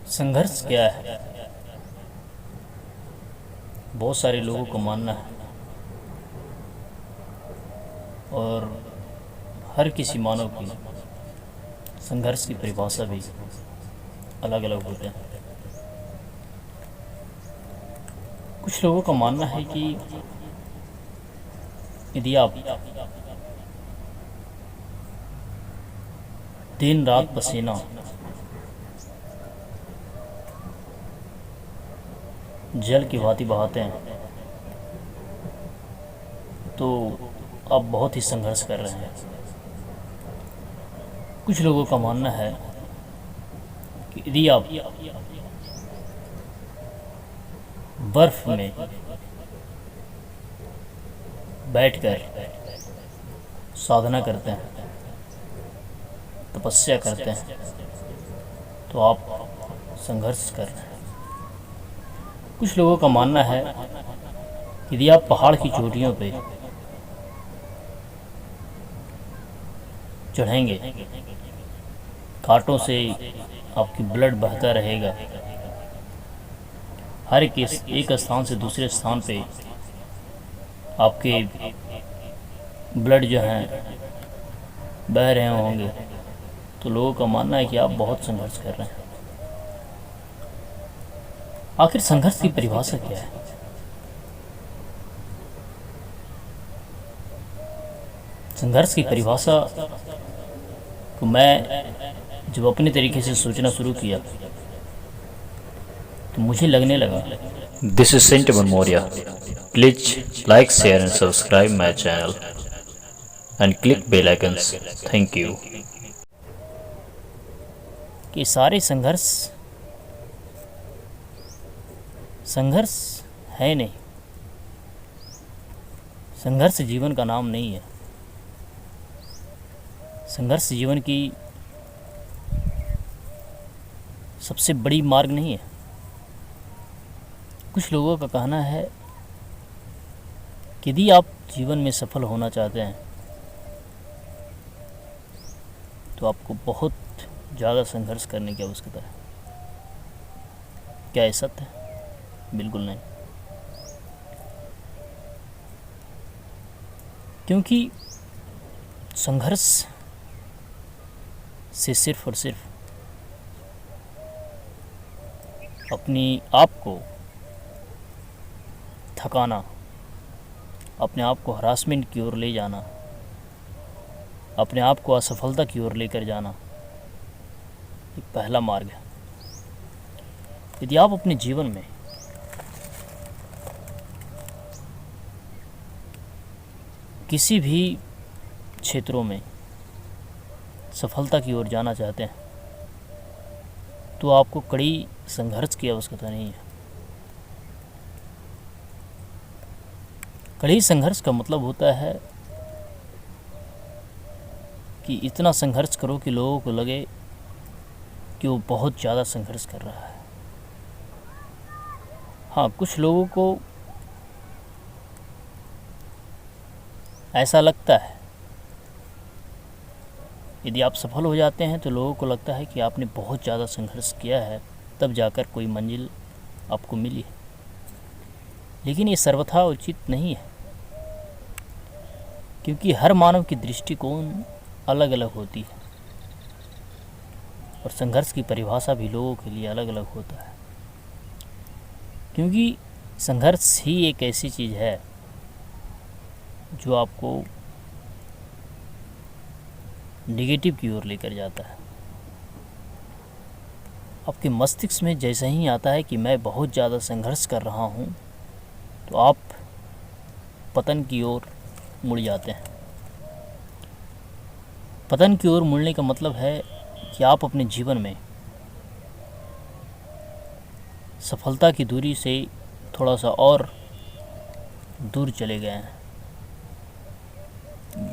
संघर्ष क्या है? बहुत सारे लोगों का मानना है और हर किसी मानव की संघर्ष की परिभाषा भी अलग अलग होते हैं। कुछ लोगों का मानना है कि यदि आप दिन रात पसीना जल की भांति बहाते हैं तो आप बहुत ही संघर्ष कर रहे हैं। कुछ लोगों का मानना है कि यदि आप बर्फ में बैठकर साधना करते हैं, तपस्या करते हैं, तो आप संघर्ष कर रहे हैं। कुछ लोगों का मानना है कि यदि आप पहाड़ की चोटियों पे चढ़ेंगे, कांटों से आपकी ब्लड बहता रहेगा, हर एक स्थान से दूसरे स्थान पे आपके ब्लड जो हैं बह रहे होंगे, तो लोगों का मानना है कि आप बहुत संघर्ष कर रहे हैं। आखिर संघर्ष की परिभाषा क्या है? संघर्ष की परिभाषा को मैं जब अपने तरीके से सोचना शुरू किया तो मुझे लगने लगा, This is Sentiment Moria. Please like, share and subscribe my channel and click bell icons. Thank you. कि सारे संघर्ष है नहीं। संघर्ष जीवन का नाम नहीं है। संघर्ष जीवन की सबसे बड़ी मार्ग नहीं है। कुछ लोगों का कहना है कि यदि आप जीवन में सफल होना चाहते हैं तो आपको बहुत ज़्यादा संघर्ष करने की आवश्यकता है। क्या ये सत्य है? बिल्कुल नहीं। क्योंकि संघर्ष से सिर्फ और सिर्फ अपनी आप को थकाना, अपने आप को हरासमेंट की ओर ले जाना, अपने आप को असफलता की ओर लेकर जाना एक पहला मार्ग है। यदि आप अपने जीवन में किसी भी क्षेत्रों में सफलता की ओर जाना चाहते हैं तो आपको कड़ी संघर्ष की आवश्यकता नहीं है। कड़ी संघर्ष का मतलब होता है कि इतना संघर्ष करो कि लोगों को लगे कि वो बहुत ज़्यादा संघर्ष कर रहा है। हाँ, कुछ लोगों को ऐसा लगता है, यदि आप सफल हो जाते हैं तो लोगों को लगता है कि आपने बहुत ज़्यादा संघर्ष किया है, तब जाकर कोई मंजिल आपको मिली है। लेकिन ये सर्वथा उचित नहीं है, क्योंकि हर मानव की दृष्टिकोण अलग अलग होती है और संघर्ष की परिभाषा भी लोगों के लिए अलग अलग होता है। क्योंकि संघर्ष ही एक ऐसी चीज़ है जो आपको नेगेटिव की ओर लेकर जाता है। आपके मस्तिष्क में जैसे ही आता है कि मैं बहुत ज़्यादा संघर्ष कर रहा हूँ, तो आप पतन की ओर मुड़ जाते हैं। पतन की ओर मुड़ने का मतलब है कि आप अपने जीवन में सफलता की दूरी से थोड़ा सा और दूर चले गए हैं।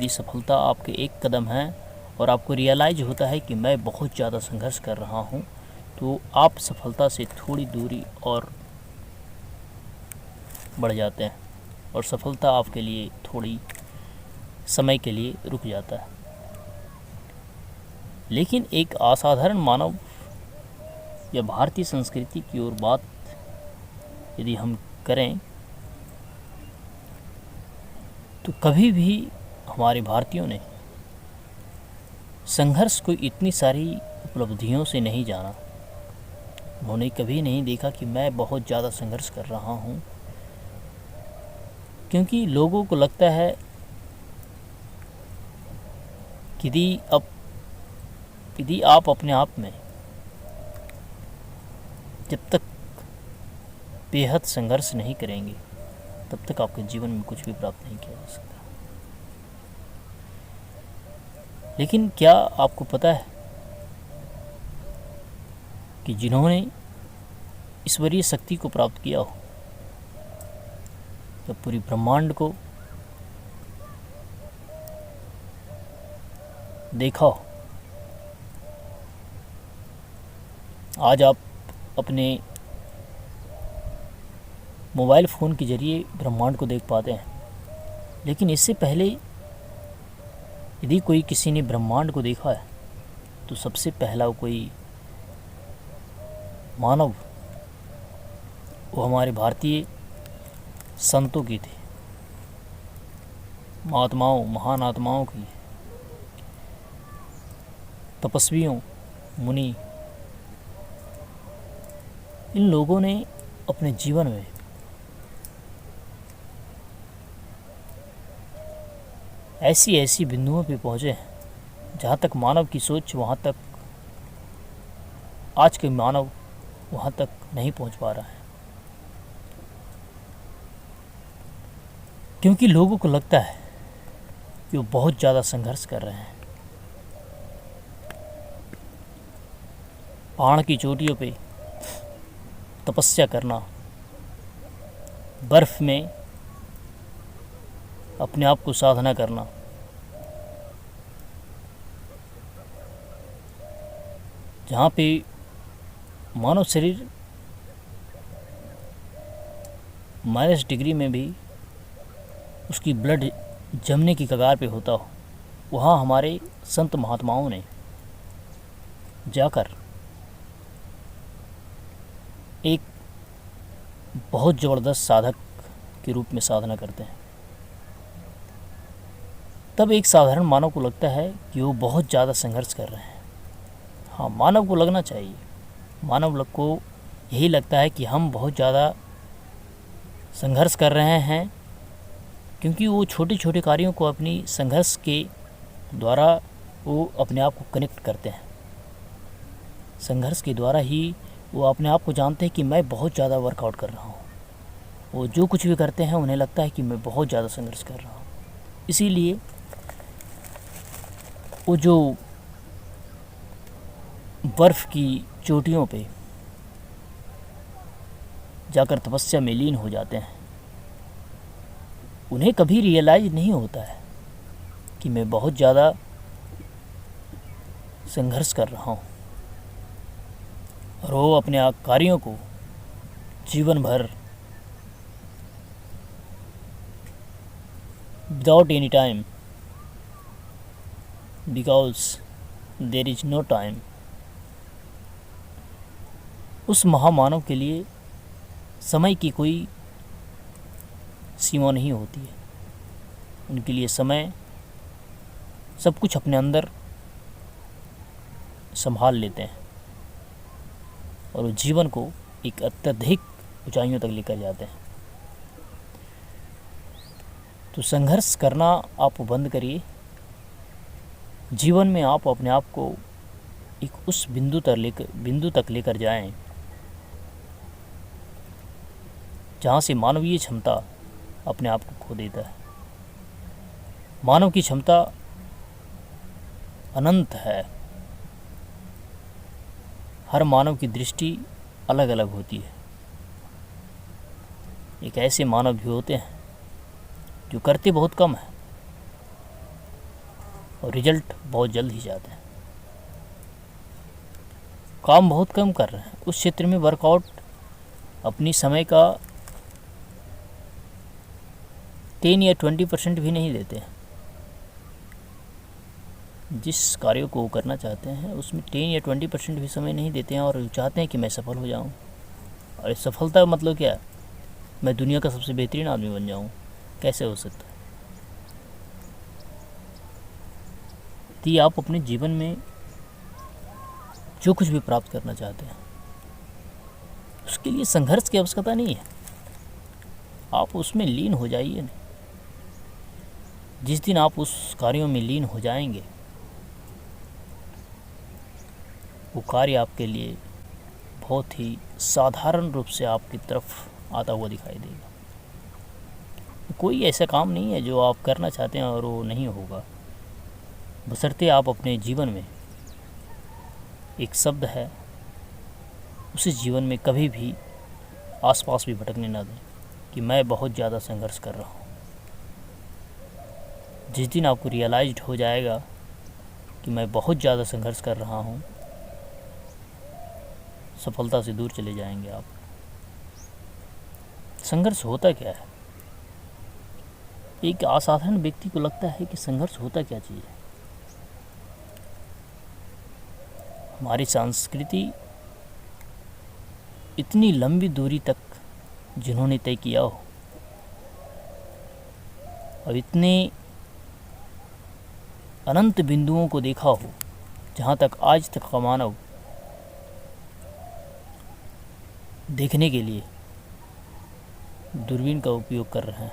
ये सफलता आपके एक कदम है और आपको रियलाइज होता है कि मैं बहुत ज़्यादा संघर्ष कर रहा हूँ, तो आप सफलता से थोड़ी दूरी और बढ़ जाते हैं और सफलता आपके लिए थोड़ी समय के लिए रुक जाता है। लेकिन एक असाधारण मानव या भारतीय संस्कृति की ओर बात यदि हम करें तो कभी भी हमारे भारतीयों ने संघर्ष को इतनी सारी उपलब्धियों से नहीं जाना। उन्होंने कभी नहीं देखा कि मैं बहुत ज़्यादा संघर्ष कर रहा हूँ, क्योंकि लोगों को लगता है कि यदि आप अपने आप में जब तक बेहद संघर्ष नहीं करेंगे तब तक आपके जीवन में कुछ भी प्राप्त नहीं किया जा सकता। लेकिन क्या आपको पता है कि जिन्होंने ईश्वरीय शक्ति को प्राप्त किया हो या पूरी ब्रह्मांड को देखा हो, आज आप अपने मोबाइल फ़ोन के ज़रिए ब्रह्मांड को देख पाते हैं, लेकिन इससे पहले यदि कोई किसी ने ब्रह्मांड को देखा है तो सबसे पहला कोई मानव वो हमारे भारतीय संतों की थी, महात्माओं, महान आत्माओं की, तपस्वियों, मुनि। इन लोगों ने अपने जीवन में ऐसी बिंदुओं पे पहुँचे हैं जहाँ तक मानव की सोच वहाँ तक आज के मानव वहाँ तक नहीं पहुँच पा रहा है, क्योंकि लोगों को लगता है कि वो बहुत ज़्यादा संघर्ष कर रहे हैं। पहाड़ की चोटियों पे तपस्या करना, बर्फ़ में अपने आप को साधना करना, जहाँ पे मानव शरीर -डिग्री में भी उसकी ब्लड जमने की कगार पे होता हो, वहाँ हमारे संत महात्माओं ने जाकर एक बहुत ज़बरदस्त साधक के रूप में साधना करते हैं। तब एक साधारण मानव को लगता है कि वो बहुत ज़्यादा संघर्ष कर रहे हैं। हाँ, मानव को लगना चाहिए, मानव को यही लगता है कि हम बहुत ज़्यादा संघर्ष कर रहे हैं, क्योंकि वो छोटे छोटे कार्यों को अपनी संघर्ष के द्वारा वो अपने आप को कनेक्ट करते हैं। संघर्ष के द्वारा ही वो अपने आप को जानते हैं कि मैं बहुत ज़्यादा वर्कआउट कर रहा हूँ। वो जो कुछ भी करते हैं उन्हें लगता है कि मैं बहुत ज़्यादा संघर्ष कर रहा हूँ। इसीलिए वो जो बर्फ़ की चोटियों पे जाकर तपस्या में लीन हो जाते हैं, उन्हें कभी रियलाइज़ नहीं होता है कि मैं बहुत ज़्यादा संघर्ष कर रहा हूँ, और वो अपने कार्यों को जीवन भर without any time, because there is no time, उस महामानव के लिए समय की कोई सीमा नहीं होती है। उनके लिए समय सब कुछ अपने अंदर संभाल लेते हैं और वो जीवन को एक अत्यधिक ऊंचाइयों तक लेकर जाते हैं। तो संघर्ष करना आप बंद करिए। जीवन में आप अपने आप को एक उस बिंदु तक लेकर जाएं जहाँ से मानवीय क्षमता अपने आप को खो देता है। मानव की क्षमता अनंत है। हर मानव की दृष्टि अलग अलग होती है। एक ऐसे मानव भी होते हैं जो करते बहुत कम है और रिजल्ट बहुत जल्द ही जाते हैं। काम बहुत कम कर रहे हैं, उस क्षेत्र में वर्कआउट अपनी समय का 10 या 20% भी नहीं देते हैं। जिस कार्यों को वो करना चाहते हैं उसमें 10 या 20% भी समय नहीं देते हैं और चाहते हैं कि मैं सफल हो जाऊं। और इस सफलता का मतलब क्या है? मैं दुनिया का सबसे बेहतरीन आदमी बन जाऊं। कैसे हो सकता है? यदि आप अपने जीवन में जो कुछ भी प्राप्त करना चाहते हैं उसके लिए संघर्ष की आवश्यकता नहीं है। आप उसमें लीन हो जाइए। जिस दिन आप उस कार्यों में लीन हो जाएंगे वो कार्य आपके लिए बहुत ही साधारण रूप से आपकी तरफ आता हुआ दिखाई देगा। कोई ऐसा काम नहीं है जो आप करना चाहते हैं और वो नहीं होगा, बशर्ते आप अपने जीवन में एक शब्द है उसी जीवन में कभी भी आसपास भी भटकने ना दें कि मैं बहुत ज़्यादा संघर्ष कर रहा हूँ। जिस दिन आपको रियलाइज्ड हो जाएगा कि मैं बहुत ज़्यादा संघर्ष कर रहा हूँ, सफलता से दूर चले जाएंगे आप। संघर्ष होता क्या है? एक असाधारण व्यक्ति को लगता है कि संघर्ष होता क्या चीज़ है। हमारी संस्कृति इतनी लंबी दूरी तक जिन्होंने तय किया हो और इतने अनंत बिंदुओं को देखा हो जहाँ तक आज तक का मानव देखने के लिए दूरबीन का उपयोग कर रहे हैं,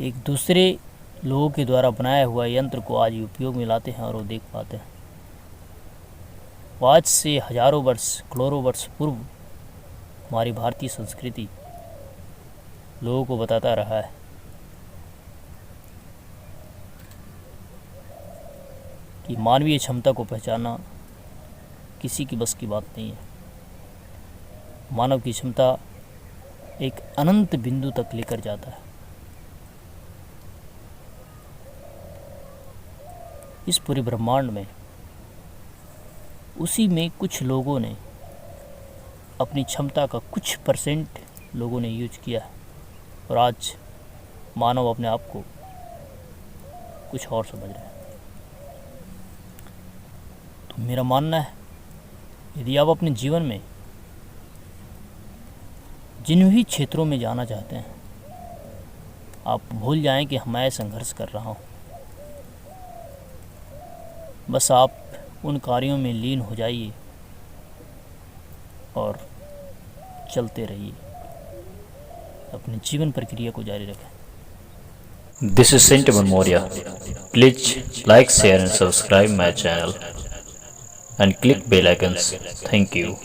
एक दूसरे लोगों के द्वारा बनाया हुआ यंत्र को आज उपयोग में लाते हैं और वो देख पाते हैं। आज से हजारों वर्ष करोड़ों वर्ष पूर्व हमारी भारतीय संस्कृति लोगों को बताता रहा है कि मानवीय क्षमता को पहचानना किसी की बस की बात नहीं है। मानव की क्षमता एक अनंत बिंदु तक लेकर जाता है। इस पूरे ब्रह्मांड में उसी में कुछ लोगों ने अपनी क्षमता का कुछ परसेंट लोगों ने यूज किया है और आज मानव अपने आप को कुछ और समझ रहा है। तो मेरा मानना है यदि आप अपने जीवन में जिन भी क्षेत्रों में जाना चाहते हैं आप भूल जाएं कि मैं संघर्ष कर रहा हूँ। बस आप उन कार्यों में लीन हो जाइए और चलते रहिए, अपने जीवन प्रक्रिया को जारी रखें। This is Sentiment Moria. Please like, share and subscribe my channel and click bell icons. Thank you.